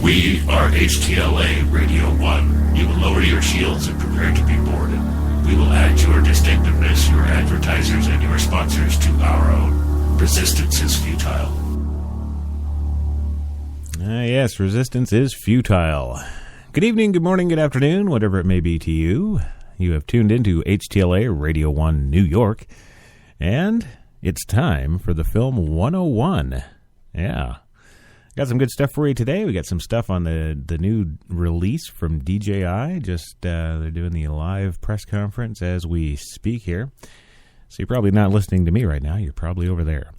We are HTLA Radio 1. You will lower your shields and prepare to be boarded. We will add your distinctiveness, your advertisers, and your sponsors to our own. Resistance is futile. Yes, resistance is futile. Good evening, good morning, good afternoon, whatever it may be to you. You have tuned into HTLA Radio 1 New York, and it's time for the Film 101. Yeah. Got some good stuff for you today. We got some stuff on the new release from DJI. They're doing the live press conference as we speak here. So you're probably not listening to me right now. You're probably over there.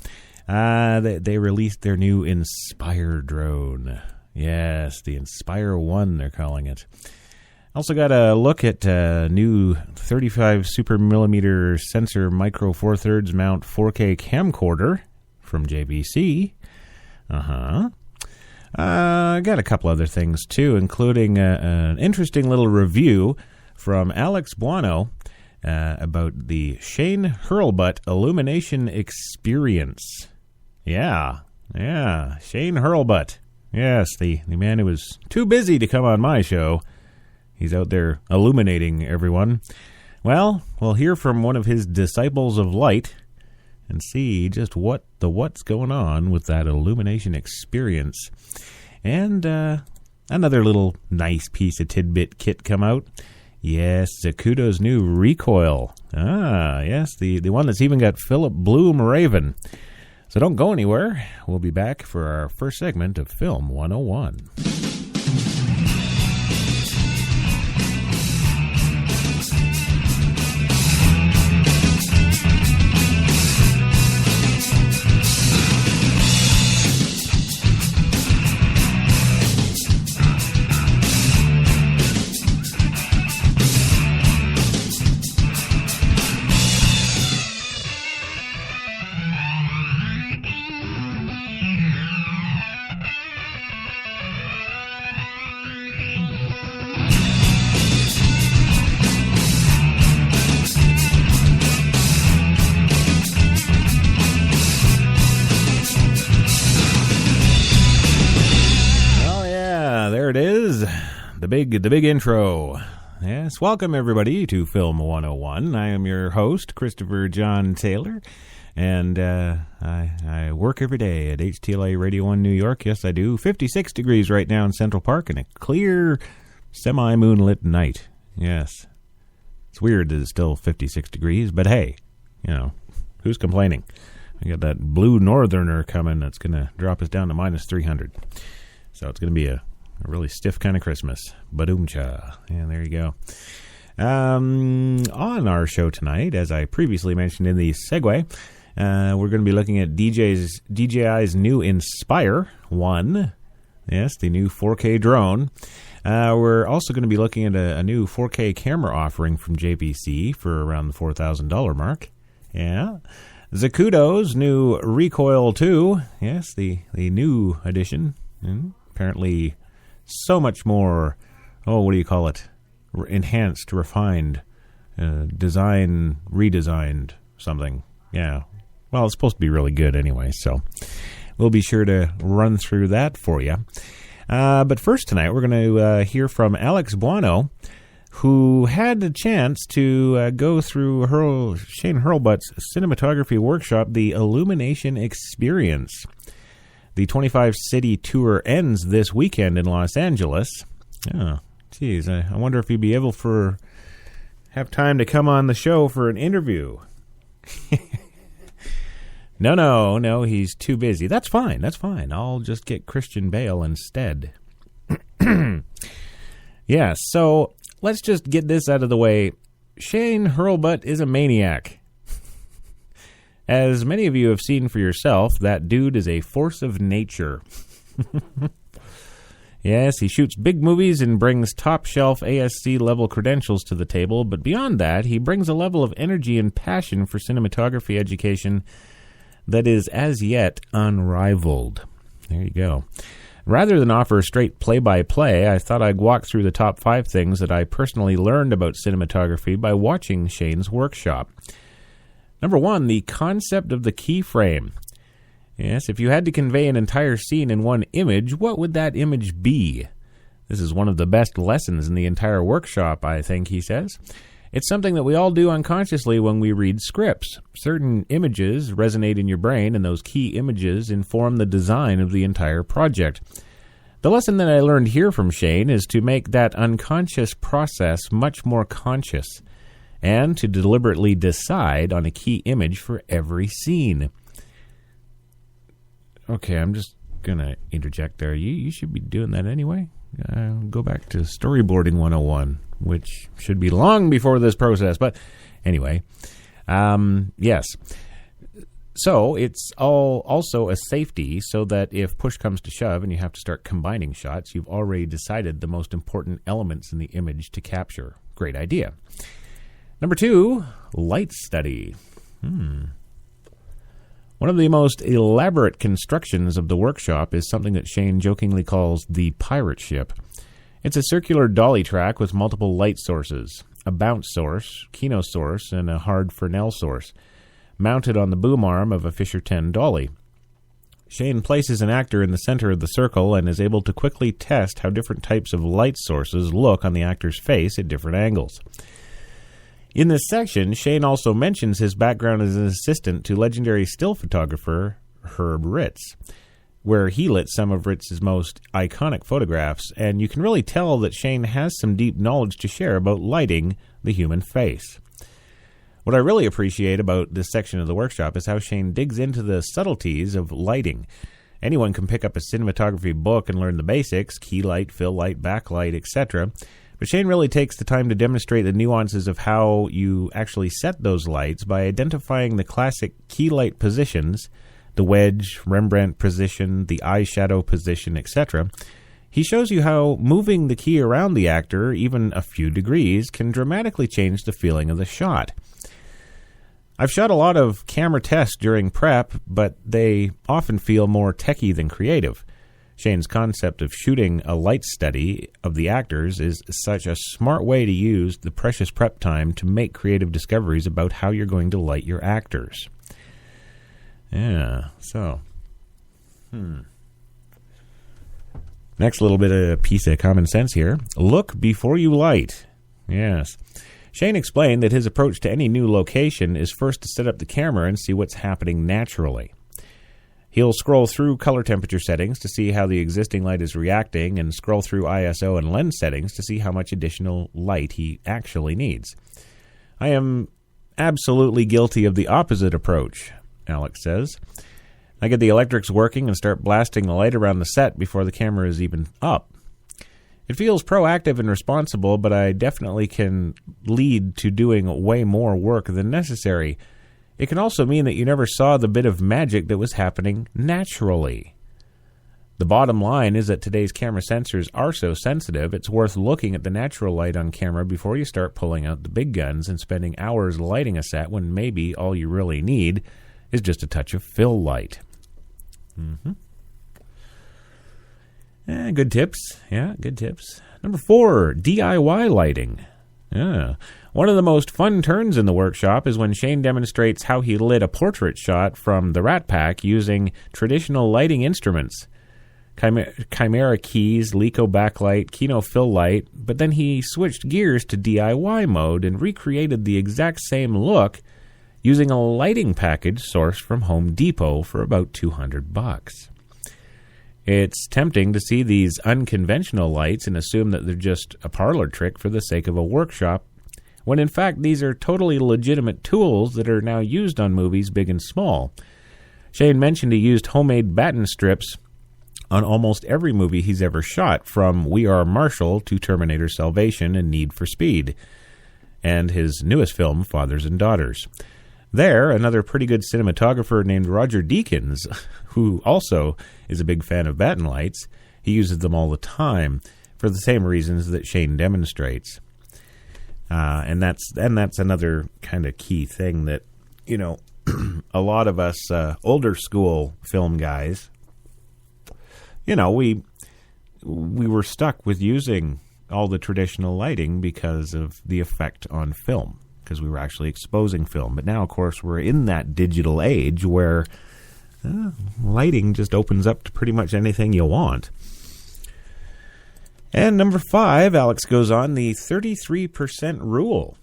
They released their new Inspire drone. Yes, the Inspire 1, they're calling it. Also got a look at new 35 super millimeter sensor micro 4/3 mount 4K camcorder from JVC. Got a couple other things, too, including an interesting little review from Alex Buono about the Shane Hurlbut Illumination Experience. Yeah, Shane Hurlbut. Yes, the man who was too busy to come on my show. He's out there illuminating everyone. Well, we'll hear from one of his disciples of light and see just what's going on with that illumination experience. And another little nice piece of tidbit kit come out. Yes, Zacuto's new Recoil. Yes, the one that's even got Philip Bloom Raven. So don't go anywhere. We'll be back for our first segment of Film 101. The big intro. Yes, welcome everybody to Film 101. I am your host, Christopher John Taylor, and I work every day at HTLA Radio 1 New York. Yes, I do. 56 degrees right now in Central Park and a clear, semi-moonlit night. Yes. It's weird that it's still 56 degrees, but hey, who's complaining? I got that blue northerner coming that's going to drop us down to minus 300. So it's going to be a really stiff kind of Christmas. Badoom-cha. Yeah, there you go. On our show tonight, as I previously mentioned in the segue, we're going to be looking at DJI's new Inspire 1. Yes, the new 4K drone. We're also going to be looking at a new 4K camera offering from JVC for around the $4,000 mark. Yeah. Zacuto's new Recoil 2. Yes, the new edition. Apparently so much more, enhanced, refined, redesigned, something. Yeah. Well, it's supposed to be really good anyway, so we'll be sure to run through that for you. But first tonight, we're going to hear from Alex Buono, who had the chance to go through Shane Hurlbut's cinematography workshop, the Illumination Experience. The 25-city tour ends this weekend in Los Angeles. Oh, geez, I wonder if he'd be able have time to come on the show for an interview. No, he's too busy. That's fine. I'll just get Christian Bale instead. Yeah, so let's just get this out of the way. Shane Hurlbut is a maniac. As many of you have seen for yourself, that dude is a force of nature. Yes, he shoots big movies and brings top-shelf ASC-level credentials to the table, but beyond that, he brings a level of energy and passion for cinematography education that is as yet unrivaled. There you go. Rather than offer a straight play-by-play, I thought I'd walk through the top 5 things that I personally learned about cinematography by watching Shane's workshop. Number 1, the concept of the keyframe. Yes, if you had to convey an entire scene in one image, what would that image be? This is one of the best lessons in the entire workshop, I think, he says. It's something that we all do unconsciously when we read scripts. Certain images resonate in your brain, and those key images inform the design of the entire project. The lesson that I learned here from Shane is to make that unconscious process much more conscious, and to deliberately decide on a key image for every scene. Okay, I'm just going to interject there. You should be doing that anyway. Go back to Storyboarding 101, which should be long before this process. But anyway, yes. So it's also a safety so that if push comes to shove and you have to start combining shots, you've already decided the most important elements in the image to capture. Great idea. Number 2, light study. One of the most elaborate constructions of the workshop is something that Shane jokingly calls the pirate ship. It's a circular dolly track with multiple light sources, a bounce source, Kino source, and a hard Fresnel source, mounted on the boom arm of a Fisher 10 dolly. Shane places an actor in the center of the circle and is able to quickly test how different types of light sources look on the actor's face at different angles. In this section, Shane also mentions his background as an assistant to legendary still photographer Herb Ritz, where he lit some of Ritz's most iconic photographs, and you can really tell that Shane has some deep knowledge to share about lighting the human face. What I really appreciate about this section of the workshop is how Shane digs into the subtleties of lighting. Anyone can pick up a cinematography book and learn the basics, key light, fill light, backlight, etc., but Shane really takes the time to demonstrate the nuances of how you actually set those lights by identifying the classic key light positions, the wedge, Rembrandt position, the eyeshadow position, etc. He shows you how moving the key around the actor, even a few degrees, can dramatically change the feeling of the shot. I've shot a lot of camera tests during prep, but they often feel more techie than creative. Shane's concept of shooting a light study of the actors is such a smart way to use the precious prep time to make creative discoveries about how you're going to light your actors. Yeah, so. Next little bit of piece of common sense here. Look before you light. Yes. Shane explained that his approach to any new location is first to set up the camera and see what's happening naturally. He'll scroll through color temperature settings to see how the existing light is reacting and scroll through ISO and lens settings to see how much additional light he actually needs. I am absolutely guilty of the opposite approach, Alex says. I get the electrics working and start blasting the light around the set before the camera is even up. It feels proactive and responsible, but I definitely can lead to doing way more work than necessary. It can also mean that you never saw the bit of magic that was happening naturally. The bottom line is that today's camera sensors are so sensitive, it's worth looking at the natural light on camera before you start pulling out the big guns and spending hours lighting a set when maybe all you really need is just a touch of fill light. Good tips. Yeah, good tips. Number 4, DIY lighting. One of the most fun turns in the workshop is when Shane demonstrates how he lit a portrait shot from the Rat Pack using traditional lighting instruments. Chimera keys, Leica backlight, Kino fill light, but then he switched gears to DIY mode and recreated the exact same look using a lighting package sourced from Home Depot for about $200. It's tempting to see these unconventional lights and assume that they're just a parlor trick for the sake of a workshop, when in fact these are totally legitimate tools that are now used on movies big and small. Shane mentioned he used homemade batten strips on almost every movie he's ever shot, from We Are Marshall to Terminator Salvation and Need for Speed, and his newest film, Fathers and Daughters. There, another pretty good cinematographer named Roger Deakins, who also is a big fan of batten lights, he uses them all the time for the same reasons that Shane demonstrates. And that's another kind of key thing that, a lot of us older school film guys, we were stuck with using all the traditional lighting because of the effect on film, because we were actually exposing film. But now, of course, we're in that digital age where lighting just opens up to pretty much anything you want. And number 5, Alex goes on, the 33% rule.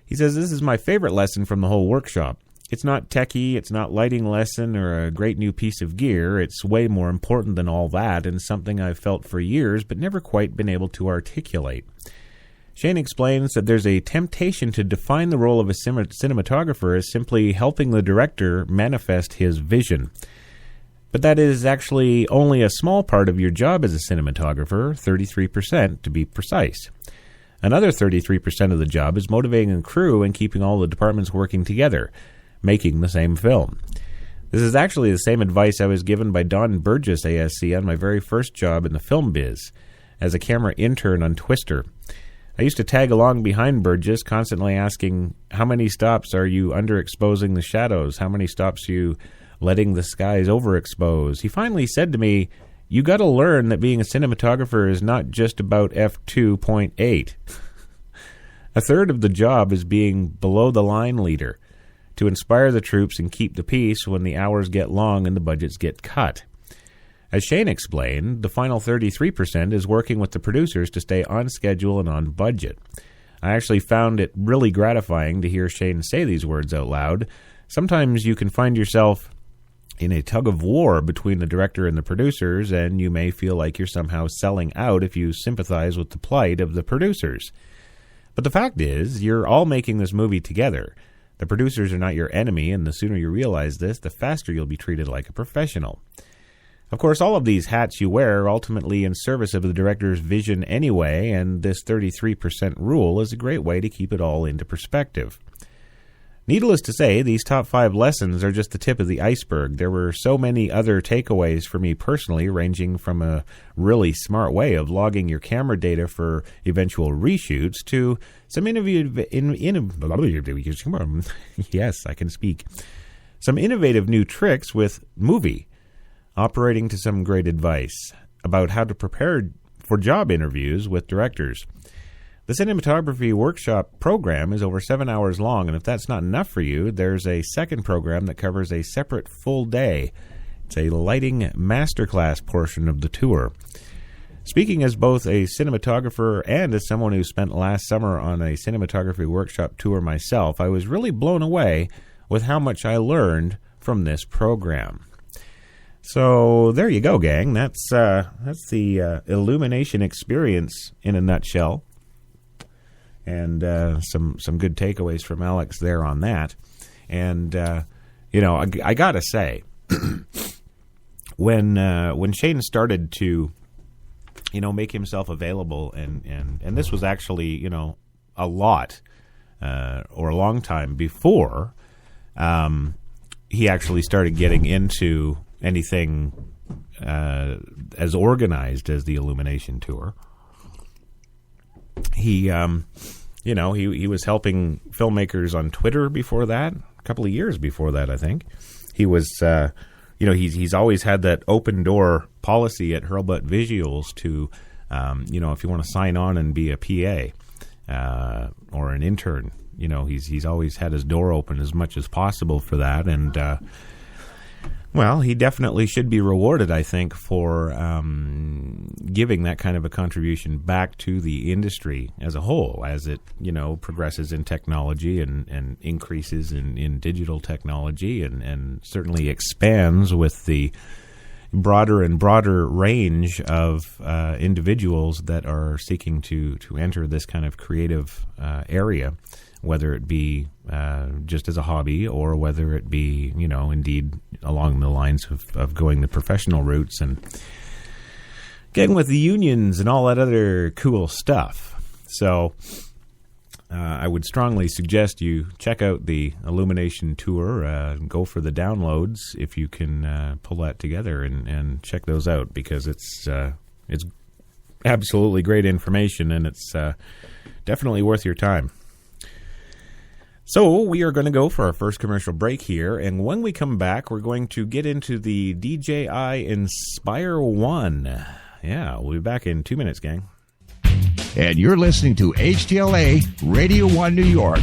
He says, this is my favorite lesson from the whole workshop. It's not techie, it's not lighting lesson or a great new piece of gear. It's way more important than all that, and something I've felt for years but never quite been able to articulate. Shane explains that there's a temptation to define the role of a cinematographer as simply helping the director manifest his vision. But that is actually only a small part of your job as a cinematographer, 33% to be precise. Another 33% of the job is motivating the crew and keeping all the departments working together, making the same film. This is actually the same advice I was given by Don Burgess ASC on my very first job in the film biz, as a camera intern on Twister. I used to tag along behind Burgess, constantly asking, how many stops are you underexposing the shadows? How many stops are you letting the skies overexpose? He finally said to me, you got to learn that being a cinematographer is not just about f2.8. A third of the job is being below-the-line leader, to inspire the troops and keep the peace when the hours get long and the budgets get cut. As Shane explained, the final 33% is working with the producers to stay on schedule and on budget. I actually found it really gratifying to hear Shane say these words out loud. Sometimes you can find yourself in a tug of war between the director and the producers, and you may feel like you're somehow selling out if you sympathize with the plight of the producers. But the fact is, you're all making this movie together. The producers are not your enemy, and the sooner you realize this, the faster you'll be treated like a professional. Of course, all of these hats you wear are ultimately in service of the director's vision anyway, and this 33% rule is a great way to keep it all into perspective. Needless to say, these top 5 lessons are just the tip of the iceberg. There were so many other takeaways for me personally, ranging from a really smart way of logging your camera data for eventual reshoots to some some innovative new tricks with movie, operating to some great advice about how to prepare for job interviews with directors. The cinematography workshop program is over 7 hours long, and if that's not enough for you, there's a second program that covers a separate full day. It's a lighting masterclass portion of the tour. Speaking as both a cinematographer and as someone who spent last summer on a cinematography workshop tour myself, I was really blown away with how much I learned from this program. So there you go, gang. That's the illumination experience in a nutshell. And some good takeaways from Alex there on that. And, I got to say, when Shane started to, make himself available, and this was actually, a lot or a long time before he actually started getting into anything as organized as the Illumination Tour. He was helping filmmakers on Twitter before that, a couple of years before that, I think. He was, he's always had that open door policy at Hurlbutt Visuals to, if you want to sign on and be a PA or an intern, he's always had his door open as much as possible for that. And, he definitely should be rewarded, I think, for giving that kind of a contribution back to the industry as a whole, as it, progresses in technology and increases in digital technology and certainly expands with the broader and broader range of individuals that are seeking to enter this kind of creative area, whether it be just as a hobby or whether it be, indeed along the lines of going the professional routes and getting with the unions and all that other cool stuff. So I would strongly suggest you check out the Illumination Tour, go for the downloads if you can pull that together and check those out, because it's absolutely great information, and it's definitely worth your time. So we are going to go for our first commercial break here, and when we come back, we're going to get into the DJI Inspire 1. Yeah, we'll be back in 2 minutes, gang. And you're listening to HTLA Radio 1 New York.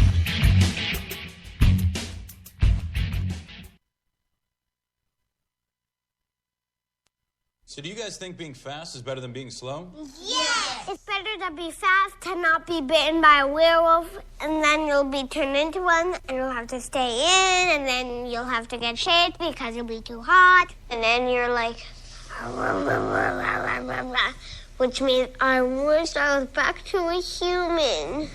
So do you guys think being fast is better than being slow? Yes! It's better to be fast, to not be bitten by a werewolf, and then you'll be turned into one, and you'll have to stay in, and then you'll have to get shaped because you'll be too hot, and then you're like... which means I wish I was back to a human.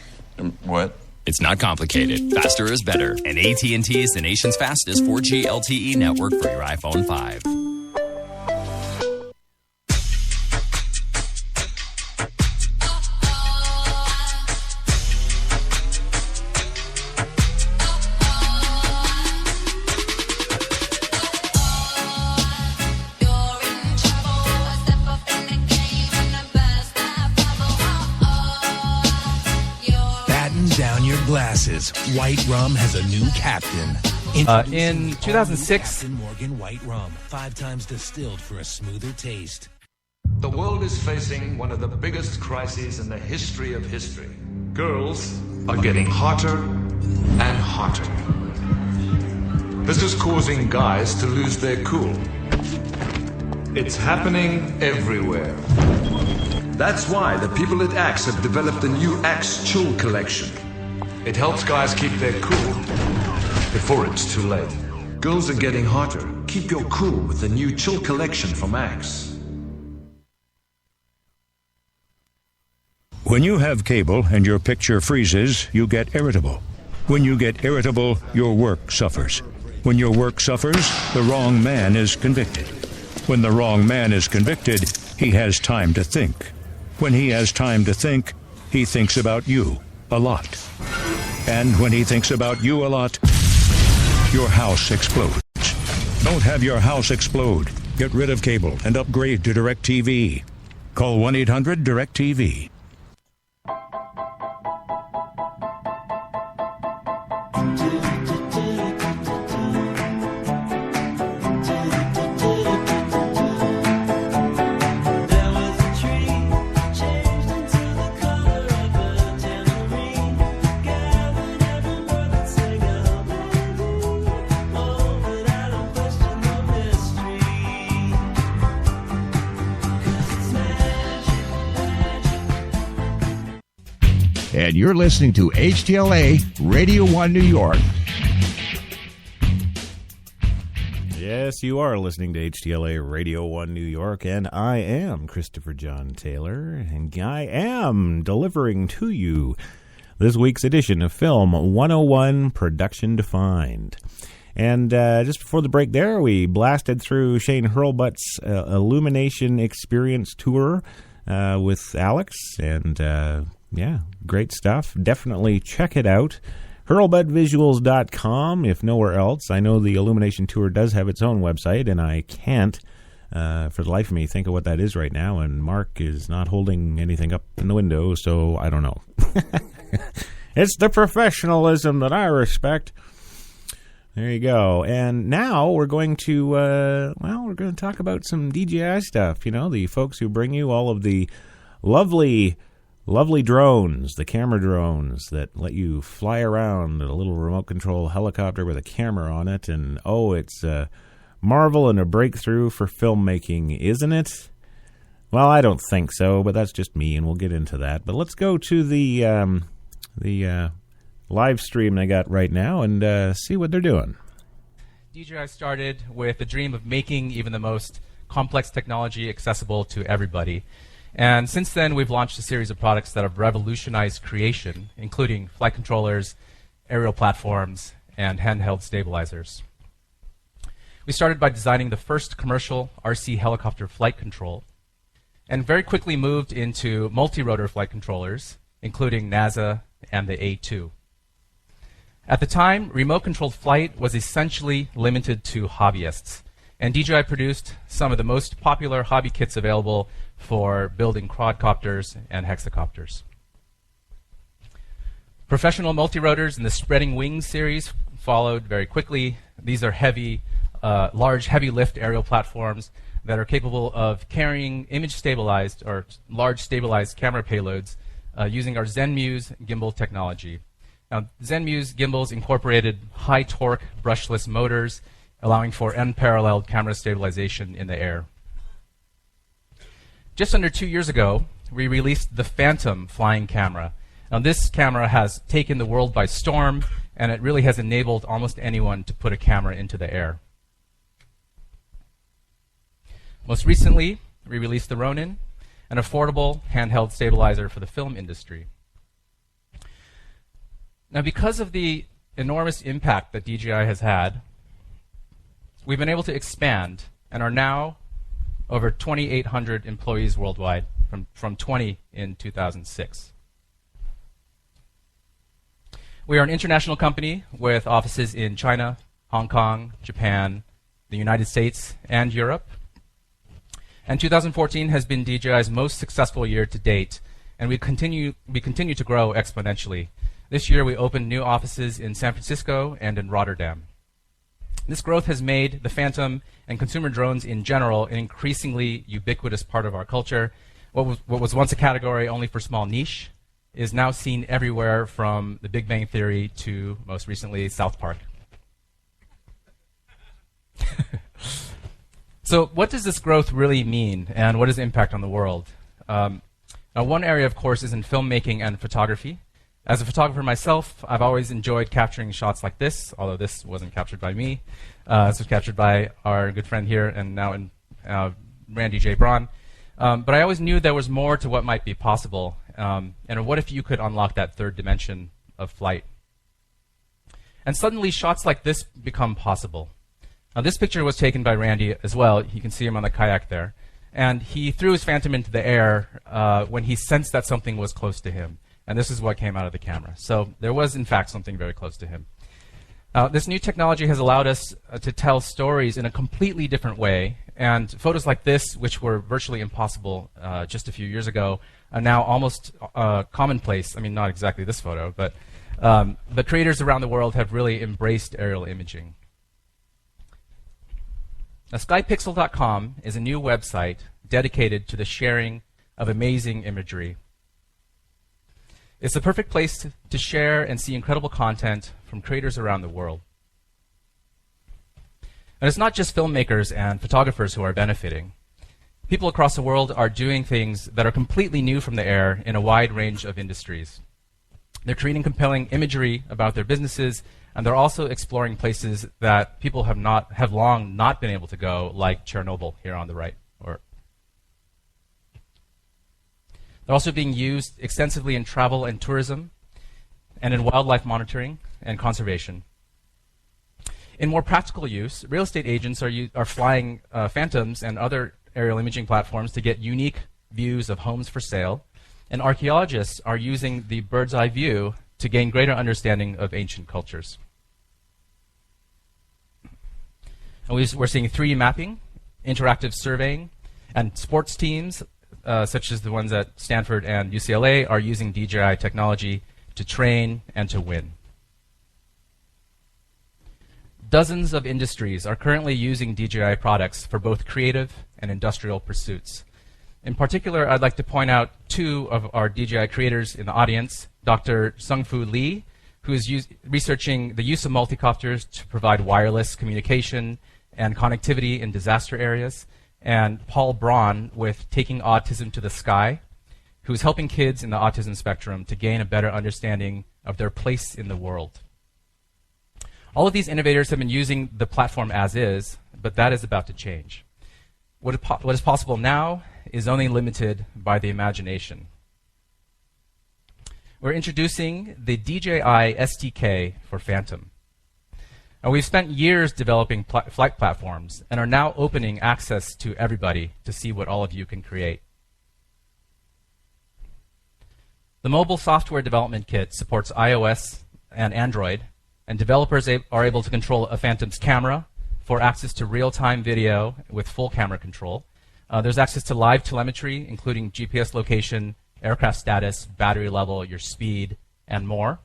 What? It's not complicated. Faster is better. And AT&T is the nation's fastest 4G LTE network for your iPhone 5. Glasses. White Rum has a new captain. In 2006, Captain Morgan White Rum, 5 times distilled for a smoother taste. The world is facing one of the biggest crises in the history of history. Girls are getting hotter and hotter. This is causing guys to lose their cool. It's happening everywhere. That's why the people at Axe have developed the new Axe Chill collection. It helps guys keep their cool before it's too late. Girls are getting hotter. Keep your cool with the new Chill collection from Axe. When you have cable and your picture freezes, you get irritable. When you get irritable, your work suffers. When your work suffers, the wrong man is convicted. When the wrong man is convicted, he has time to think. When he has time to think, he thinks about you a lot. And when he thinks about you a lot, your house explodes. Don't have your house explode. Get rid of cable and upgrade to DirecTV. Call 1-800-DirecTV. And you're listening to HTLA Radio 1 New York. Yes, you are listening to HTLA Radio 1 New York, and I am Christopher John Taylor, and I am delivering to you this week's edition of Film 101 Production Defined. And just before the break there, we blasted through Shane Hurlbut's Illumination Experience Tour with Alex, and yeah, great stuff. Definitely check it out. HurlbutVisuals.com, if nowhere else. I know the Illumination Tour does have its own website, and I can't, for the life of me, think of what that is right now, and Mark is not holding anything up in the window, so I don't know. It's the professionalism that I respect. There you go. And now we're going to, we're going to talk about some DJI stuff. You know, the folks who bring you all of the lovely drones, the camera drones that let you fly around in a little remote control helicopter with a camera on it. And, it's a marvel and a breakthrough for filmmaking, isn't it? Well, I don't think so, but that's just me, and we'll get into that. But let's go to the live stream they got right now and see what they're doing. DJI started with the dream of making even the most complex technology accessible to everybody. And since then, we've launched a series of products that have revolutionized creation, including flight controllers, aerial platforms, and handheld stabilizers. We started by designing the first commercial RC helicopter flight control, and very quickly moved into multi-rotor flight controllers, including NASA and the A2. At the time, remote-controlled flight was essentially limited to hobbyists, and DJI produced some of the most popular hobby kits available for building quadcopters and hexacopters. Professional multi-rotors in the Spreading Wings series followed very quickly. These are large, heavy-lift aerial platforms that are capable of carrying image-stabilized or large stabilized camera payloads using our ZenMuse gimbal technology. Now, ZenMuse gimbals incorporated high-torque brushless motors, allowing for unparalleled camera stabilization in the air. Just under 2 years ago, we released the Phantom flying camera. Now, this camera has taken the world by storm, and it really has enabled almost anyone to put a camera into the air. Most recently, we released the Ronin, an affordable handheld stabilizer for the film industry. Now, because of the enormous impact that DJI has had, we've been able to expand and are now over 2,800 employees worldwide from 20 in 2006. We are an international company with offices in China, Hong Kong, Japan, the United States, and Europe. And 2014 has been DJI's most successful year to date, and we continue to grow exponentially. This year we opened new offices in San Francisco and in Rotterdam. This growth has made the Phantom and consumer drones in general an increasingly ubiquitous part of our culture. What was once a category only for small niche is now seen everywhere, from The Big Bang Theory to, most recently, South Park. So what does this growth really mean, and what is the impact on the world? Now, one area, of course, is in filmmaking and photography. As a photographer myself, I've always enjoyed capturing shots like this, although this wasn't captured by me. This was captured by our good friend here, and now Randy J. Braun. But I always knew there was more to what might be possible. And what if you could unlock that third dimension of flight? And suddenly, shots like this become possible. Now, this picture was taken by Randy as well. You can see him on the kayak there. And he threw his Phantom into the air when he sensed that something was close to him. And this is what came out of the camera. So there was, in fact, something very close to him. This new technology has allowed us to tell stories in a completely different way. And photos like this, which were virtually impossible just a few years ago, are now almost commonplace. I mean, not exactly this photo, but the creators around the world have really embraced aerial imaging. Now, skypixel.com is a new website dedicated to the sharing of amazing imagery. It's the perfect place to share and see incredible content from creators around the world. And it's not just filmmakers and photographers who are benefiting. People across the world are doing things that are completely new from the air in a wide range of industries. They're creating compelling imagery about their businesses, and they're also exploring places that people have long not been able to go, like Chernobyl here on the right. They're also being used extensively in travel and tourism, and in wildlife monitoring and conservation. In more practical use, real estate agents are flying Phantoms and other aerial imaging platforms to get unique views of homes for sale, and archaeologists are using the bird's eye view to gain greater understanding of ancient cultures. And we're seeing 3D mapping, interactive surveying, and sports teams, such as the ones at Stanford and UCLA, are using DJI technology to train and to win. Dozens of industries are currently using DJI products for both creative and industrial pursuits. In particular, I'd like to point out two of our DJI creators in the audience, Dr. Sung-Fu Lee, who is researching the use of multicopters to provide wireless communication and connectivity in disaster areas, and Paul Braun with Taking Autism to the Sky, who is helping kids in the autism spectrum to gain a better understanding of their place in the world. All of these innovators have been using the platform as is, but that is about to change. What is possible now is only limited by the imagination. We're introducing the DJI SDK for Phantom. Now, we've spent years developing flight platforms and are now opening access to everybody to see what all of you can create. The mobile software development kit supports iOS and Android, and developers are able to control a Phantom's camera for access to real-time video with full camera control. There's access to live telemetry, including GPS location, aircraft status, battery level, your speed, and more.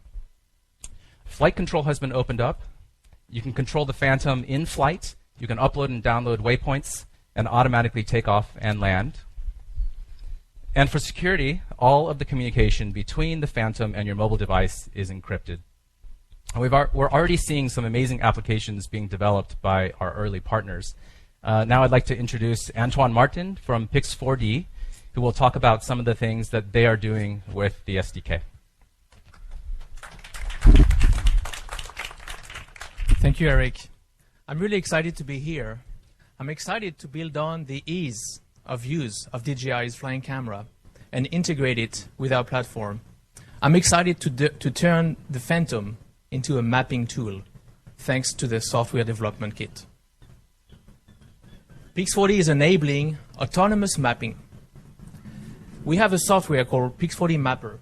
Flight control has been opened up. You can control the Phantom in flight. You can upload and download waypoints and automatically take off and land. And for security, all of the communication between the Phantom and your mobile device is encrypted. We're already seeing some amazing applications being developed by our early partners. Now I'd like to introduce Antoine Martin from Pix4D. who will talk about some of the things that they are doing with the SDK. Thank you, Eric. I'm really excited to be here. I'm excited to build on the ease of use of DJI's flying camera and integrate it with our platform. I'm excited to turn the Phantom into a mapping tool, thanks to the software development kit. Pix40 is enabling autonomous mapping. We have a software called Pix40 Mapper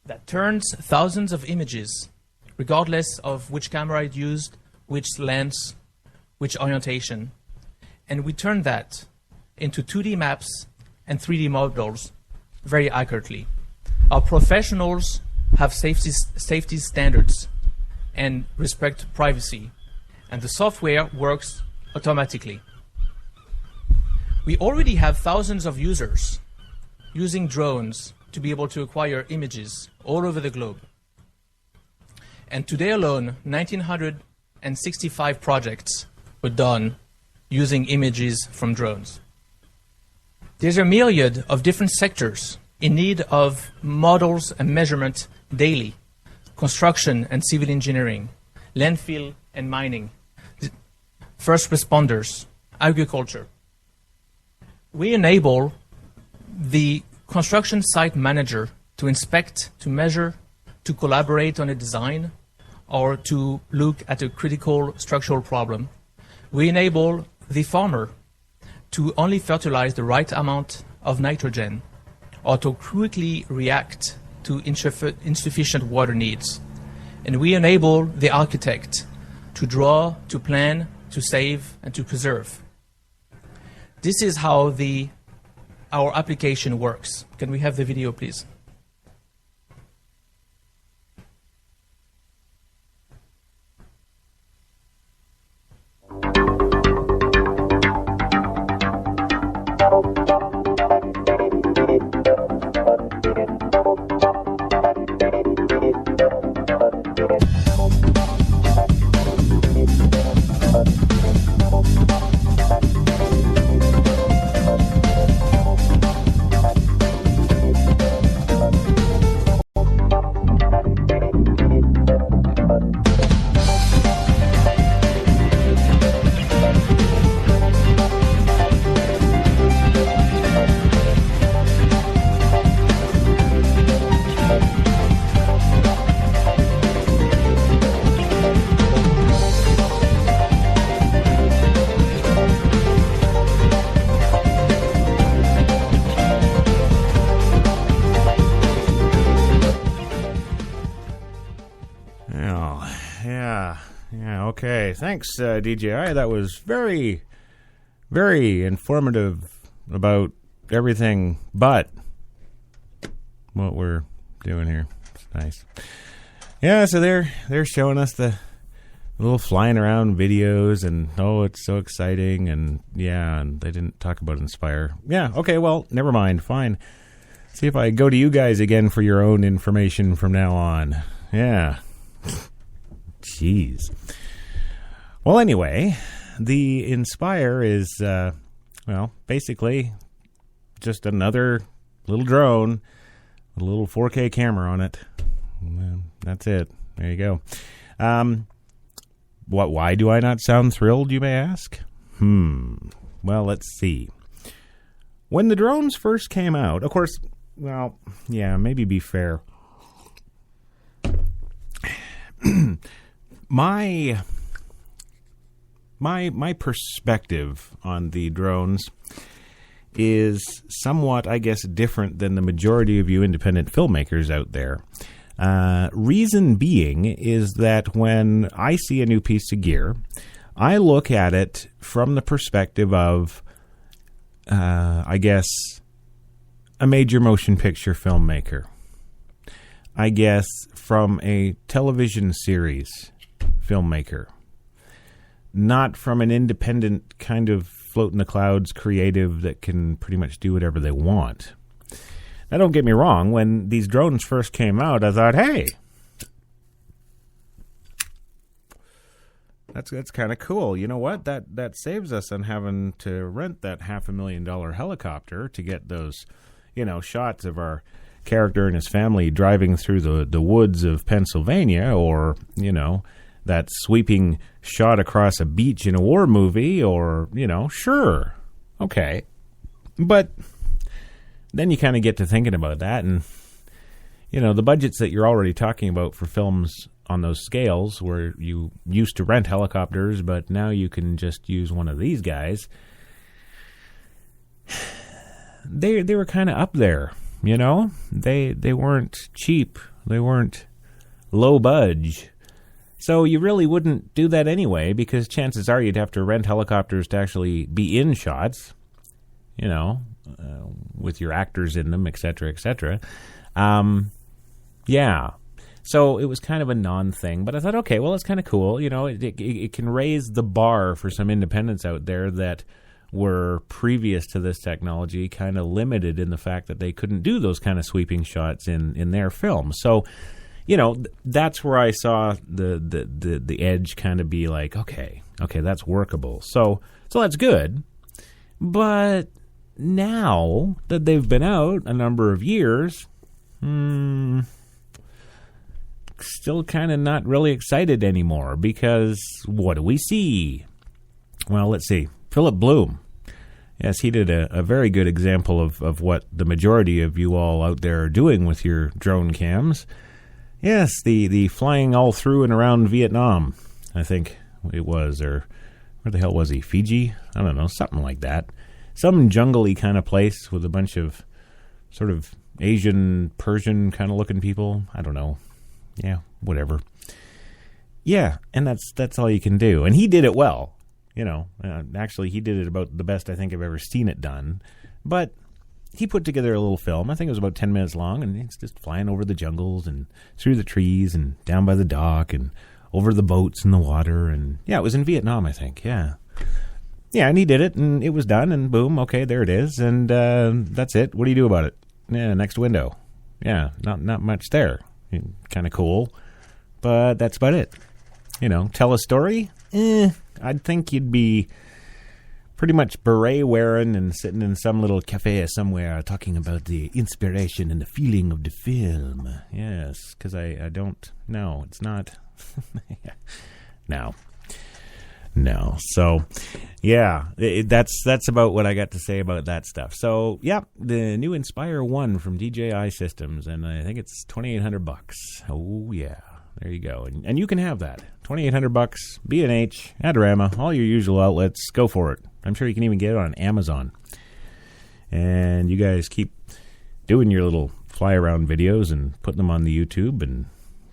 that turns thousands of images, regardless of which camera it used, which lens, which orientation, and we turn that into 2D maps and 3D models very accurately. Our professionals have safety standards and respect privacy, and the software works automatically. We already have thousands of users using drones to be able to acquire images all over the globe. And today alone, 1,965 projects were done using images from drones. There's a myriad of different sectors in need of models and measurement daily: construction and civil engineering, landfill and mining, first responders, agriculture. We enable the construction site manager to inspect, to measure, to collaborate on a design, or to look at a critical structural problem. We enable the farmer to only fertilize the right amount of nitrogen, or to quickly react to insufficient water needs. And we enable the architect to draw, to plan, to save, and to preserve. This is how our application works. Can we have the video, please? Okay, thanks, DJI. That was very, very informative about everything but what we're doing here. It's nice. Yeah, so they're showing us the little flying around videos, and oh, it's so exciting, and yeah, and they didn't talk about Inspire. Yeah, okay, well, never mind. Fine. See if I go to you guys again for your own information from now on. Yeah. Jeez. Well, anyway, the Inspire is, basically just another little drone with a little 4K camera on it. That's it. There you go. Why do I not sound thrilled, you may ask? Well, let's see. When the drones first came out, of course, well, yeah, maybe be fair. My perspective on the drones is somewhat, I guess, different than the majority of you independent filmmakers out there. Reason being is that when I see a new piece of gear, I look at it from the perspective of, I guess, a major motion picture filmmaker. I guess from a television series filmmaker. Not from an independent kind of float in the clouds creative that can pretty much do whatever they want. Now, don't get me wrong. When these drones first came out, I thought, hey, that's kind of cool. You know what? That saves us on having to rent that $500,000 helicopter to get those shots of our character and his family driving through the woods of Pennsylvania, or, that sweeping shot across a beach in a war movie, or, sure, okay. But then you kind of get to thinking about that, and, the budgets that you're already talking about for films on those scales, where you used to rent helicopters, but now you can just use one of these guys, they were kind of up there, They weren't cheap. They weren't low budge. So you really wouldn't do that anyway, because chances are you'd have to rent helicopters to actually be in shots, with your actors in them, et cetera, et cetera. Yeah. So it was kind of a non-thing, but I thought, okay, well, it's kind of cool. It can raise the bar for some independents out there that were previous to this technology kind of limited in the fact that they couldn't do those kind of sweeping shots in their films. So, that's where I saw the edge kind of be like, okay, that's workable. So that's good. But now that they've been out a number of years, still kind of not really excited anymore, because what do we see? Well, let's see. Philip Bloom. Yes, he did a very good example of what the majority of you all out there are doing with your drone cams. Yes, the flying all through and around Vietnam, I think it was, or where the hell was he? Fiji? I don't know, something like that. Some jungly kind of place with a bunch of sort of Asian, Persian kind of looking people. I don't know. Yeah, whatever. Yeah, and that's all you can do. And he did it well. Actually, he did it about the best I think I've ever seen it done. But he put together a little film. I think it was about 10 minutes long, and it's just flying over the jungles and through the trees and down by the dock and over the boats in the water. And yeah, it was in Vietnam, I think. Yeah. Yeah, and he did it, and it was done, and boom, okay, there it is. And that's it. What do you do about it? Yeah, next window. Yeah, not much there. Kind of cool. But that's about it. Tell a story? I'd think you'd be pretty much beret wearing and sitting in some little cafe somewhere talking about the inspiration and the feeling of the film. Yes, because I don't know. It's not. No. So, yeah, that's about what I got to say about that stuff. So, yeah, the new Inspire 1 from DJI Systems, and I think it's $2,800. Oh, yeah. There you go. And you can have that. $2,800, B&H, Adorama, all your usual outlets. Go for it. I'm sure you can even get it on Amazon. And you guys keep doing your little fly-around videos and putting them on the YouTube, and,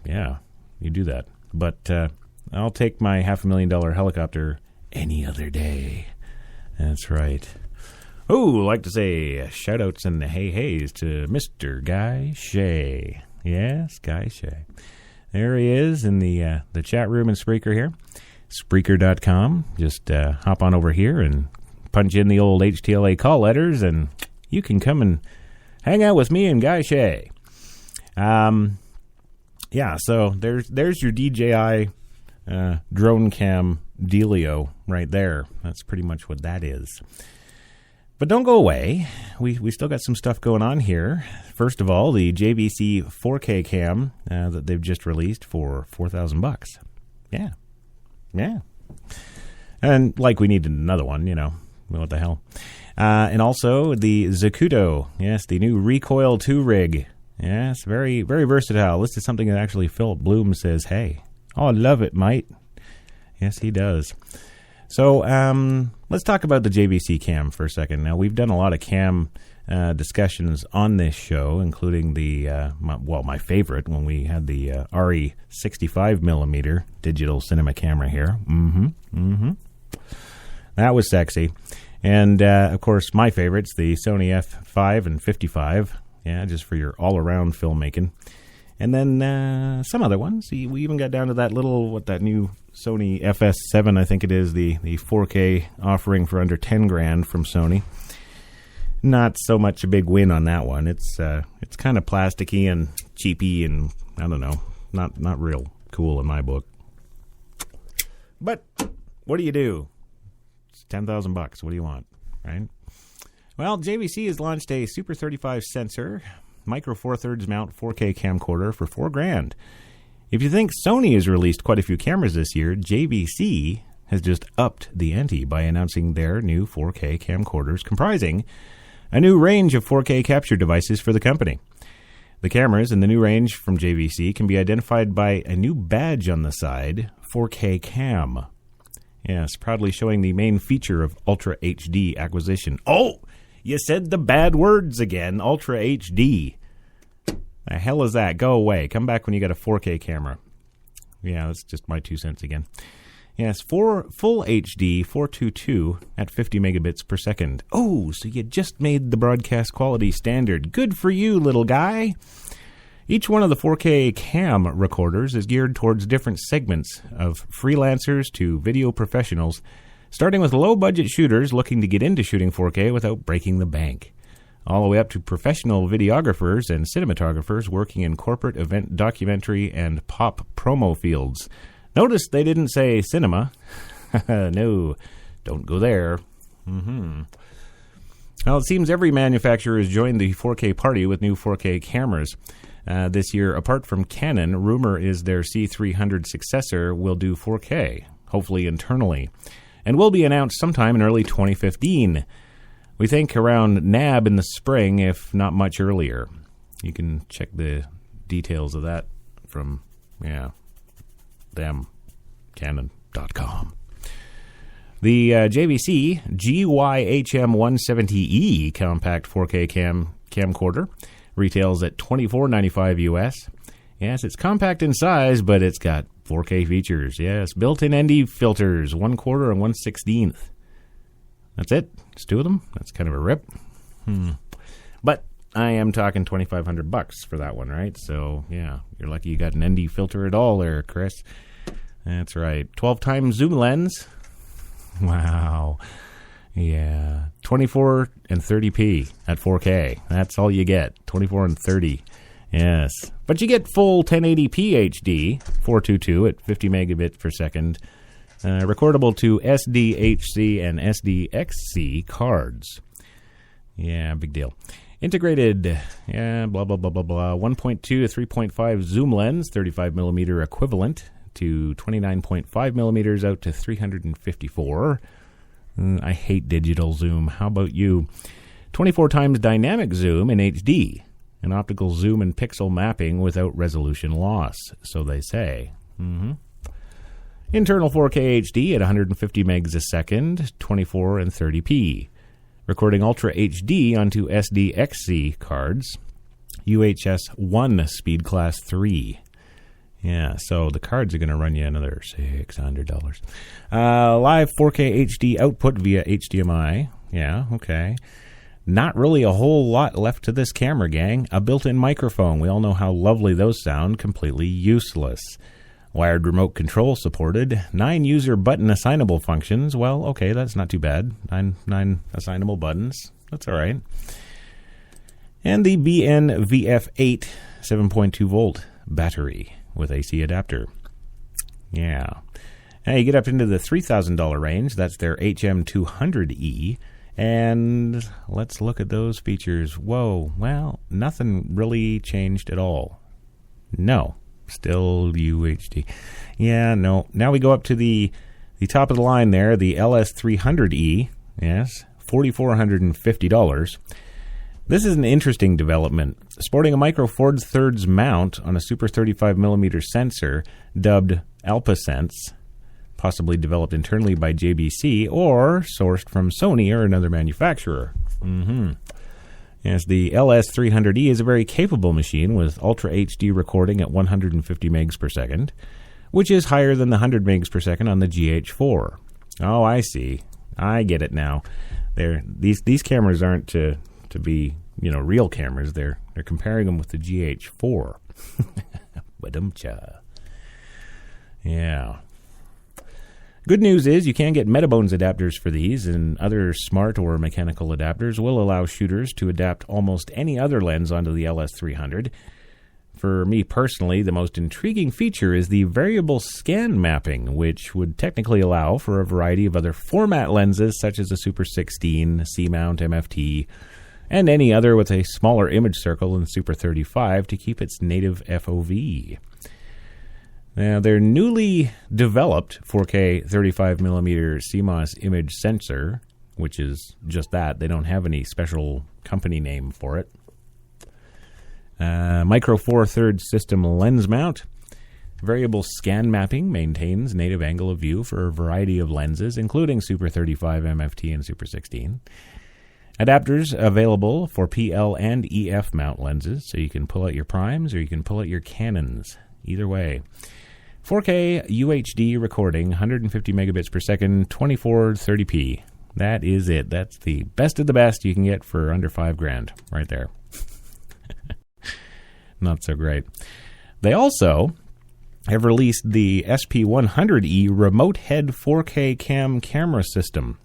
yeah, you do that. But I'll take my $500,000 helicopter any other day. That's right. Oh, like to say shout-outs and hey-hays to Mr. Guy Shea. Yes, Guy Shea. There he is in the chat room in Spreaker here. Spreaker.com. Just hop on over here and punch in the old HTLA call letters, and you can come and hang out with me and Guy Shea. Yeah, so there's your DJI drone cam dealio right there. That's pretty much what that is. But don't go away. We still got some stuff going on here. First of all, the JVC 4K cam that they've just released for $4,000. Yeah. And like we needed another one, what the hell. And also the Zacuto. Yes, the new Recoil 2 rig. Yes, very, very versatile. This is something that actually Philip Bloom says, hey, I love it, mate. Yes, he does. So let's talk about the JVC cam for a second. Now, we've done a lot of cam discussions on this show, including my favorite, when we had the RE 65mm digital cinema camera here. That was sexy. And, of course, my favorites, the Sony F5 and 55, just for your all-around filmmaking. And then some other ones. We even got down to that new Sony FS7, I think it is, the 4K offering for under $10,000 from Sony. Not so much a big win on that one. It's kind of plasticky and cheapy, and I don't know, not real cool in my book. But what do you do? It's $10,000. What do you want, right? Well, JVC has launched a Super 35 sensor, micro 4/3 mount 4K camcorder for $4,000. If you think Sony has released quite a few cameras this year, JVC has just upped the ante by announcing their new 4K camcorders comprising a new range of 4K capture devices for the company. The cameras in the new range from JVC can be identified by a new badge on the side, 4K Cam. Yes, proudly showing the main feature of Ultra HD acquisition. Oh, you said the bad words again, Ultra HD. The hell is that? Go away. Come back when you got a 4K camera. Yeah, that's just my 2 cents again. Yes, for full HD 422 at 50 megabits per second. Oh, so you just made the broadcast quality standard. Good for you, little guy. Each one of the 4K cam recorders is geared towards different segments of freelancers to video professionals, starting with low-budget shooters looking to get into shooting 4K without breaking the bank, all the way up to professional videographers and cinematographers working in corporate event documentary and pop promo fields. Notice they didn't say cinema. No, don't go there. Well, it seems every manufacturer has joined the 4K party with new 4K cameras. This year, apart from Canon, rumor is their C300 successor will do 4K, hopefully internally, and will be announced sometime in early 2015. We think around NAB in the spring, if not much earlier. You can check the details of that from, them, Canon.com. The JVC GYHM170E compact 4K camcorder retails at $24.95 US. Yes, it's compact in size, but it's got 4K features. Yes, built-in ND filters, 1/4 and 1/16. That's it. It's 2 of them. That's kind of a rip. But I am talking $2,500 for that one, right? So, yeah, you're lucky you got an ND filter at all there, Chris. That's right. 12 times zoom lens. Wow. Yeah. 24 and 30p at 4K. That's all you get. 24 and 30. Yes. But you get full 1080p HD, 422 at 50 megabits per second. Recordable to SDHC and SDXC cards. Yeah, big deal. Integrated, blah, blah, blah, blah, blah. 1.2 to 3.5 zoom lens, 35 millimeter equivalent to 29.5 millimeters out to 354. I hate digital zoom. How about you? 24 times dynamic zoom in HD. An optical zoom and pixel mapping without resolution loss, so they say. Internal 4K HD at 150 megs a second, 24 and 30p. Recording Ultra HD onto SDXC cards, UHS 1 speed class 3. Yeah, so the cards are going to run you another $600. Live 4K HD output via HDMI. Yeah, okay. Not really a whole lot left to this camera, gang. A built-in microphone. We all know how lovely those sound. Completely useless. Wired remote control supported. 9 user button assignable functions. Well, okay, that's not too bad. 9 assignable buttons. That's all right. And the BNVF8 7.2 volt battery with AC adapter. Yeah. Now you get up into the $3,000 range. That's their HM200E. And let's look at those features. Whoa. Well, nothing really changed at all. No. Still UHD. Yeah, no. Now we go up to the top of the line there, the LS300E. Yes, $4,450. This is an interesting development. Sporting a micro 4/3 mount on a Super 35mm sensor dubbed AlpaSense, possibly developed internally by JVC or sourced from Sony or another manufacturer. Yes, the LS300E is a very capable machine with Ultra HD recording at 150 megs per second, which is higher than the 100 megs per second on the GH4. Oh, I see. I get it now. These cameras aren't to be, real cameras. They're comparing them with the GH4. Badumcha. Yeah. Good news is you can get Metabones adapters for these, and other smart or mechanical adapters will allow shooters to adapt almost any other lens onto the LS300. For me personally, the most intriguing feature is the variable scan mapping, which would technically allow for a variety of other format lenses such as a Super 16, C-mount, MFT, and any other with a smaller image circle than Super 35 to keep its native FOV. Now, their newly developed 4K 35mm CMOS image sensor, which is just that, they don't have any special company name for it. Micro Four Thirds system lens mount. Variable scan mapping maintains native angle of view for a variety of lenses, including Super 35 MFT and Super 16. Adapters available for PL and EF mount lenses, so you can pull out your primes or you can pull out your Canons. Either way. 4K UHD recording, 150 megabits per second, 2430p. That is it. That's the best of the best you can get for under $5,000 right there. Not so great. They also have released the SP100E remote head 4K cam camera system.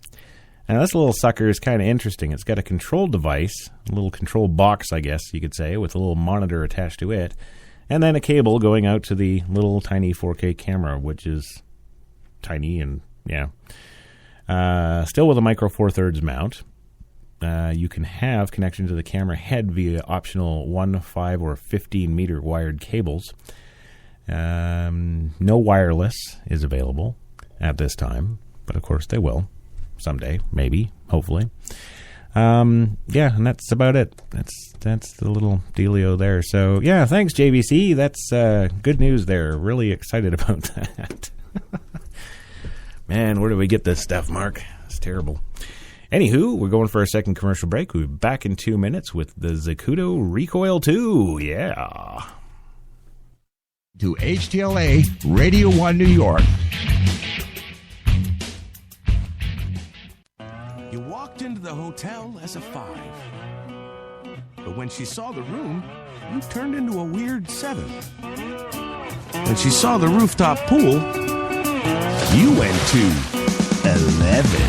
Now, this little sucker is kind of interesting. It's got a control device, a little control box, I guess you could say, with a little monitor attached to it, and then a cable going out to the little tiny 4K camera, which is tiny and, yeah. Still with a Micro Four Thirds mount. You can have connection to the camera head via optional 1, 5, or 15 meter wired cables. No wireless is available at this time, but of course they will someday, maybe, hopefully. Yeah, and that's about it. That's the little dealio there. So yeah, thanks JVC. That's good news there. Really excited about that. Man, where do we get this stuff, Mark? It's terrible. Anywho, we're going for a second commercial break. We'll be back in 2 minutes with the Zacuto Recoil 2. Yeah. To HTLA Radio 1 New York. You walked into the hotel as a 5. But when she saw the room, you turned into a weird 7. When she saw the rooftop pool, you went to 11.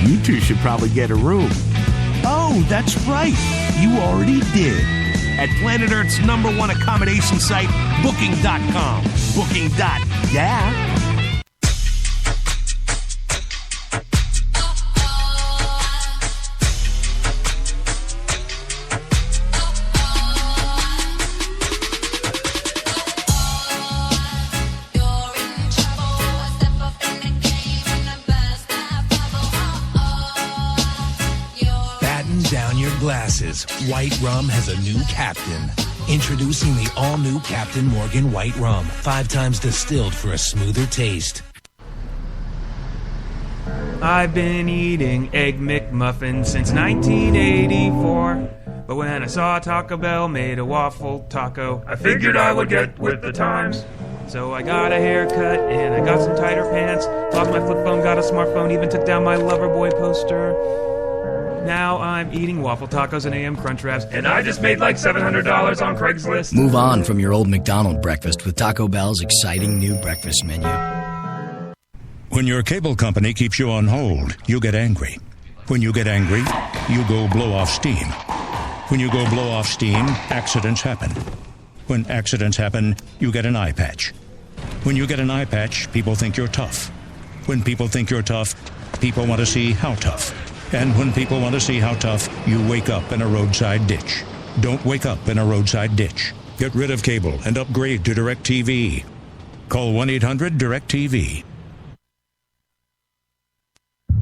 You two should probably get a room. Oh, that's right. You already did. At Planet Earth's #1 accommodation site, Booking.com. Booking.yeah. Glasses. White Rum has a new captain. Introducing the all-new Captain Morgan White Rum. 5 times distilled for a smoother taste. I've been eating Egg McMuffins since 1984. But when I saw Taco Bell made a waffle taco, I figured I would get with the times. So I got a haircut and I got some tighter pants. Lost my flip phone, got a smartphone, even took down my Loverboy poster. Now I'm eating waffle tacos and AM Crunch Wraps, and I just made like $700 on Craigslist. Move on from your old McDonald's breakfast with Taco Bell's exciting new breakfast menu. When your cable company keeps you on hold, you get angry. When you get angry, you go blow off steam. When you go blow off steam, accidents happen. When accidents happen, you get an eye patch. When you get an eye patch, people think you're tough. When people think you're tough, people want to see how tough. And when people want to see how tough, you wake up in a roadside ditch. Don't wake up in a roadside ditch. Get rid of cable and upgrade to DirecTV. Call 1-800-DirecTV.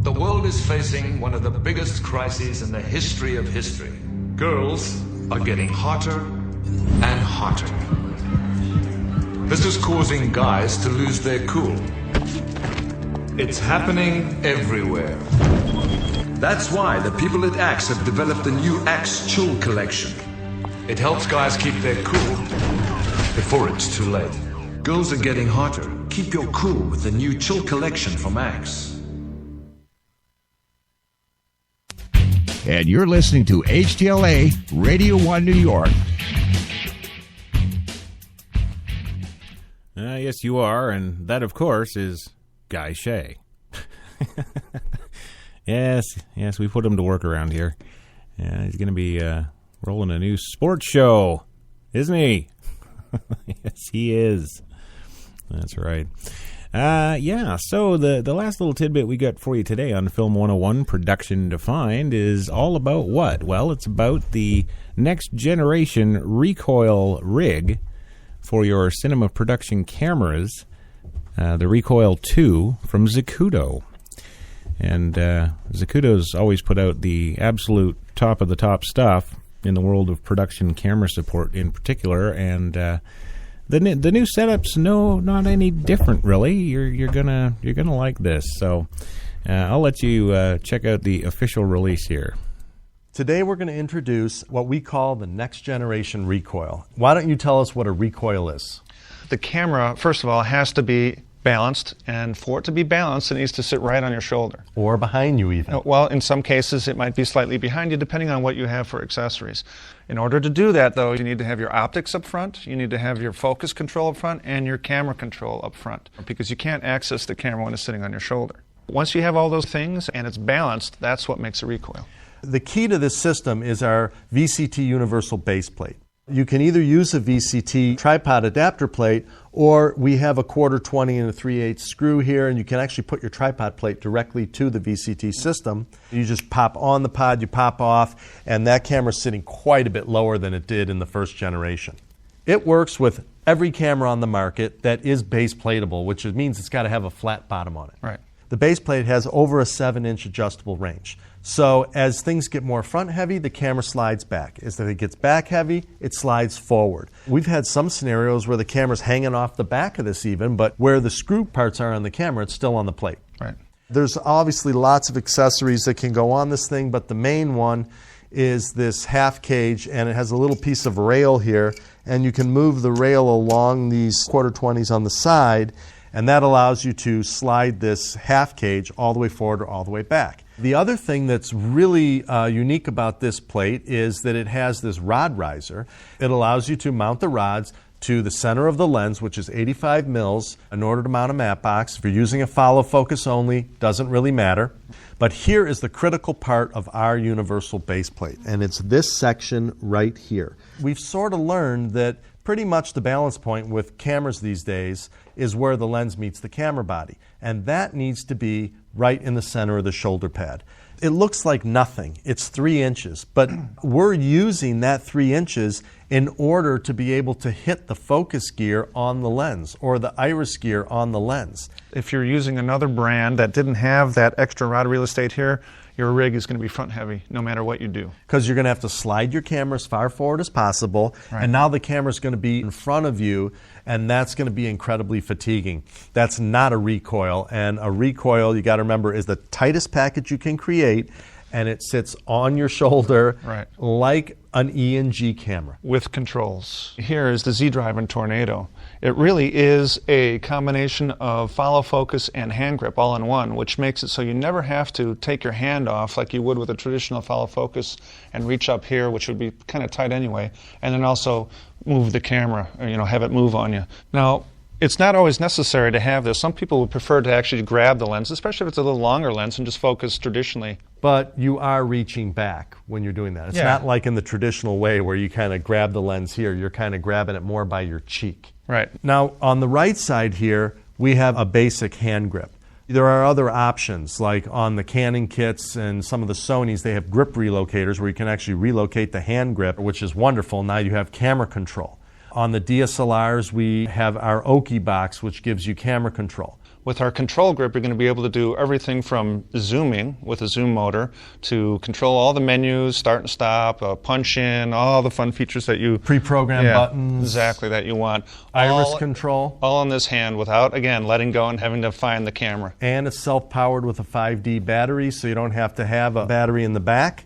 The world is facing one of the biggest crises in the history of history. Girls are getting hotter and hotter. This is causing guys to lose their cool. It's happening everywhere. That's why the people at Axe have developed the new Axe Chill Collection. It helps guys keep their cool before it's too late. Girls are getting hotter. Keep your cool with the new Chill Collection from Axe. And you're listening to HTLA Radio 1 New York. Yes, you are, and that, of course, is Guy Shea. Yes, we put him to work around here. Yeah, he's going to be rolling a new sports show, isn't he? Yes, he is. That's right. So the last little tidbit we got for you today on Film 101 Production Defined is all about what? Well, it's about the next generation Recoil rig for your cinema production cameras, the Recoil 2 from Zacuto. And Zacuto's always put out the absolute top of the top stuff in the world of production camera support in particular, and the new setup's not any different really. You're gonna like this. So I'll let you check out the official release here. Today we're going to introduce what we call the next generation Recoil. Why don't you tell us what a Recoil is? The camera, first of all, has to be balanced, and for it to be balanced, it needs to sit right on your shoulder. Or behind you even. Well, in some cases, it might be slightly behind you, depending on what you have for accessories. In order to do that, though, you need to have your optics up front, you need to have your focus control up front, and your camera control up front, because you can't access the camera when it's sitting on your shoulder. Once you have all those things and it's balanced, that's what makes a recoil. The key to this system is our VCT universal base plate. You can either use a VCT tripod adapter plate, or we have a 1/4-20 and a 3/8 screw here, and you can actually put your tripod plate directly to the VCT system. You just pop on the pod, you pop off, and that camera's sitting quite a bit lower than it did in the first generation. It works with every camera on the market that is base plateable, which means it's got to have a flat bottom on it. Right. The base plate has over a 7-inch adjustable range. So as things get more front heavy, the camera slides back. As it gets back heavy, it slides forward. We've had some scenarios where the camera's hanging off the back of this even, but where the screw parts are on the camera, it's still on the plate. Right. There's obviously lots of accessories that can go on this thing, but the main one is this half cage, and it has a little piece of rail here, and you can move the rail along these 1/4-20s on the side, and that allows you to slide this half cage all the way forward or all the way back. The other thing that's really unique about this plate is that it has this rod riser. It allows you to mount the rods to the center of the lens, which is 85 mils, in order to mount a matte box. If you're using a follow focus only, doesn't really matter. But here is the critical part of our universal base plate, and it's this section right here. We've sort of learned that pretty much the balance point with cameras these days is where the lens meets the camera body, and that needs to be right in the center of the shoulder pad. It looks like nothing. It's 3 inches, but we're using that 3 inches in order to be able to hit the focus gear on the lens or the iris gear on the lens. If you're using another brand that didn't have that extra rod real estate here, your rig is going to be front heavy no matter what you do. Because you're going to have to slide your camera as far forward as possible, Right. and now the camera's going to be in front of you, and that's going to be incredibly fatiguing. That's not a recoil, and a recoil, you got to remember, is the tightest package you can create, and it sits on your shoulder Right. like an E&G camera. With controls. Here is the Z-Drive and Tornado. It really is a combination of follow focus and hand grip all in one, which makes it so you never have to take your hand off like you would with a traditional follow focus and reach up here, which would be kind of tight anyway, and then also move the camera, or, have it move on you. Now, it's not always necessary to have this. Some people would prefer to actually grab the lens, especially if it's a little longer lens, and just focus traditionally. But you are reaching back when you're doing that. It's Yeah. not like in the traditional way where you kind of grab the lens here. You're kind of grabbing it more by your cheek. Right. Now, on the right side here, we have a basic hand grip. There are other options, like on the Canon kits and some of the Sonys, they have grip relocators where you can actually relocate the hand grip, which is wonderful. Now you have camera control. On the DSLRs, we have our Oki box, which gives you camera control. With our control grip, you're going to be able to do everything from zooming with a zoom motor to control all the menus, start and stop, punch in, all the fun features that you... Pre-programmed buttons. Exactly, that you want. Iris control. All on this hand without, again, letting go and having to find the camera. And it's self-powered with a 5D battery, so you don't have to have a battery in the back.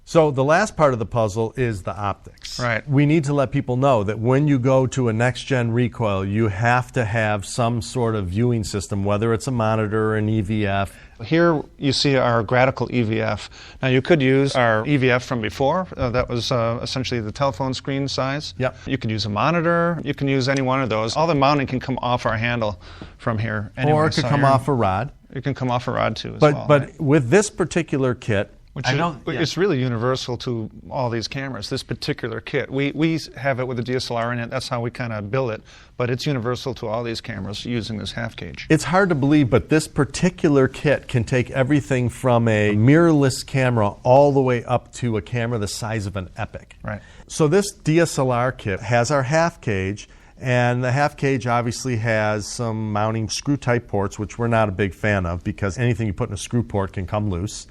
So the last part of the puzzle is the optics. Right. We need to let people know that when you go to a next-gen recoil, you have to have some sort of viewing system, whether it's a monitor or an EVF. Here you see our gradical EVF. Now you could use our EVF from before. That was essentially the telephone screen size. Yep. You could use a monitor. You can use any one of those. All the mounting can come off our handle from here. Anyway, Or it could come off a rod. It can come off a rod too as well. But with this particular kit, It's really universal to all these cameras, this particular kit. We have it with a DSLR in it. That's how we kind of build it. But it's universal to all these cameras using this half cage. It's hard to believe, but this particular kit can take everything from a mirrorless camera all the way up to a camera the size of an Epic. Right. So this DSLR kit has our half cage, and the half cage obviously has some mounting screw type ports, which we're not a big fan of because anything you put in a screw port can come loose.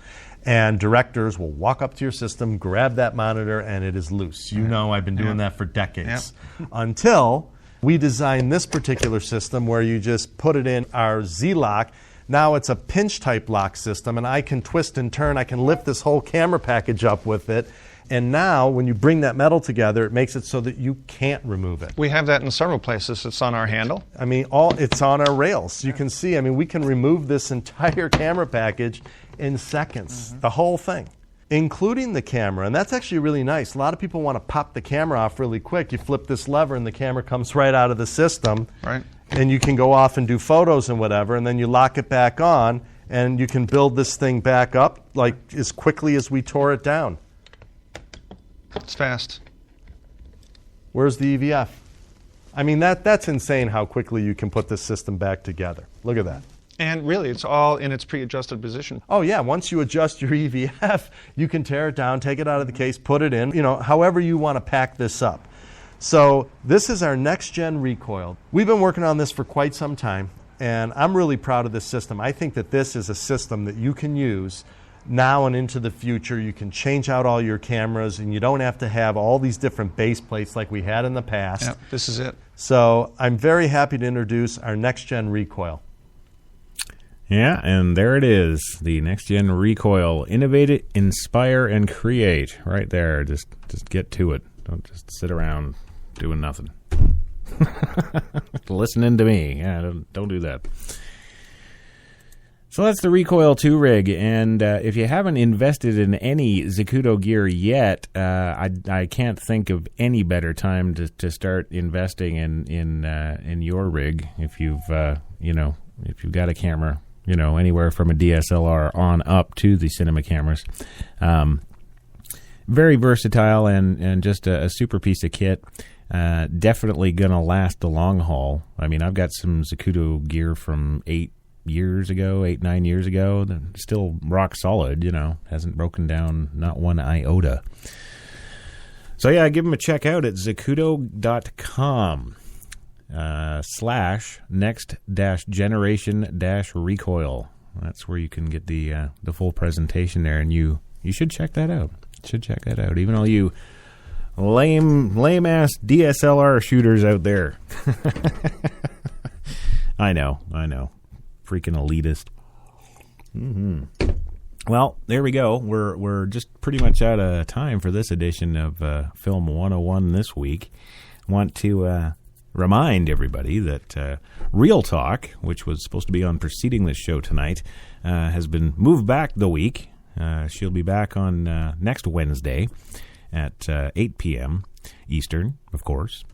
And directors will walk up to your system, grab that monitor, and it is loose. You know I've been doing that for decades. Until we designed this particular system where you just put it in our Z-Lock. Now it's a pinch type lock system, and I can twist and turn. I can lift this whole camera package up with it. And now when you bring that metal together, it makes it so that you can't remove it. We have that in several places. It's on our handle. I mean, it's on our rails. You can see, I mean, we can remove this entire camera package in seconds, the whole thing, including the camera. And that's actually really nice. A lot of people want to pop the camera off really quick. You flip this lever and the camera comes right out of the system. Right. And you can go off and do photos and whatever, and then you lock it back on, and you can build this thing back up like as quickly as we tore it down. It's fast. Where's the EVF? I mean, that's insane how quickly you can put this system back together. Look at that. And really, it's all in its pre-adjusted position. Oh, yeah. Once you adjust your EVF, you can tear it down, take it out of the case, put it in, however you want to pack this up. So this is our next-gen Recoil. We've been working on this for quite some time, and I'm really proud of this system. I think that this is a system that you can use now and into the future. You can change out all your cameras, and you don't have to have all these different base plates like we had in the past. Yeah, this is it. So I'm very happy to introduce our next-gen Recoil. Yeah, and there it is, the next-gen Recoil. Innovate it, inspire, and create. Right there. Just get to it. Don't just sit around doing nothing. Listening to me. Yeah, don't do that. So that's the Recoil 2 rig, and if you haven't invested in any Zacuto gear yet, I can't think of any better time to start investing in your rig. If you've if you've got a camera, anywhere from a DSLR on up to the cinema cameras, very versatile and just a super piece of kit. Definitely gonna last the long haul. I mean, I've got some Zacuto gear from 9 years ago, still rock solid, hasn't broken down not one iota. So yeah, give them a check out at zacuto.com /next-generation-recoil. That's where you can get the full presentation there, and you should check that out. Even all you lame ass DSLR shooters out there. I know. Freaking elitist. Well, there we go. We're just pretty much out of time for this edition of Film 101 this week. I want to remind everybody that Real Talk, which was supposed to be on preceding this show tonight, has been moved back the week. She'll be back on next Wednesday at 8 p.m. Eastern, of course.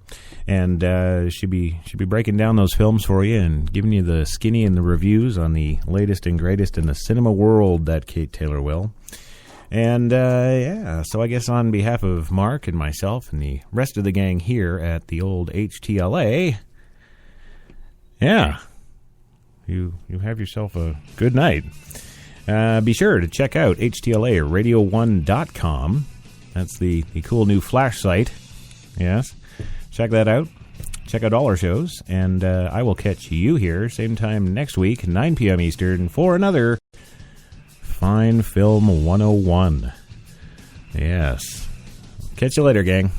And she'll be breaking down those films for you and giving you the skinny and the reviews on the latest and greatest in the cinema world, that Kate Taylor will. And so I guess on behalf of Mark and myself and the rest of the gang here at the old HTLA, you have yourself a good night. Be sure to check out HTLAradio1.com. That's the cool new flash site. Yes. Check that out. Check out all our shows. And I will catch you here same time next week, 9 p.m. Eastern, for another fine Film 101. Yes. Catch you later, gang.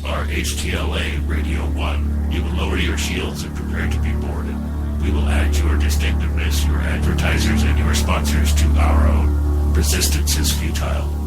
are HTLA Radio 1. You will lower your shields and prepare to be boarded. We will add your distinctiveness, your advertisers, and your sponsors to our own. Resistance is futile.